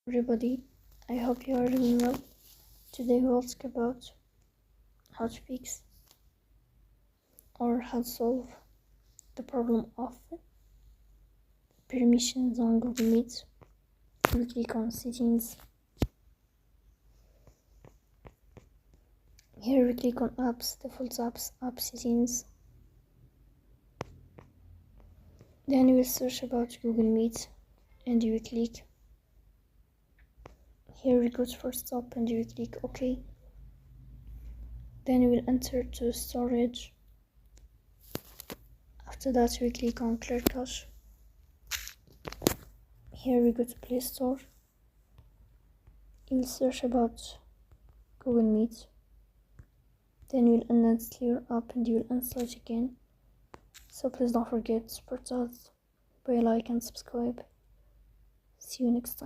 Everybody, I hope you are doing well. Today we'll talk about how to fix or how to solve the problem of permissions on Google Meet. We click on settings. Here we click on apps, default apps, app settings. Then you will search about Google Meet and you will click. Here we go to first stop and you will click OK. Then you will enter to storage. After that we click on clear cache. Here we go to Play Store. You will search about Google Meet. Then you will uninstall your app and you will install it again. So please don't forget to support us by like and subscribe. See you next time.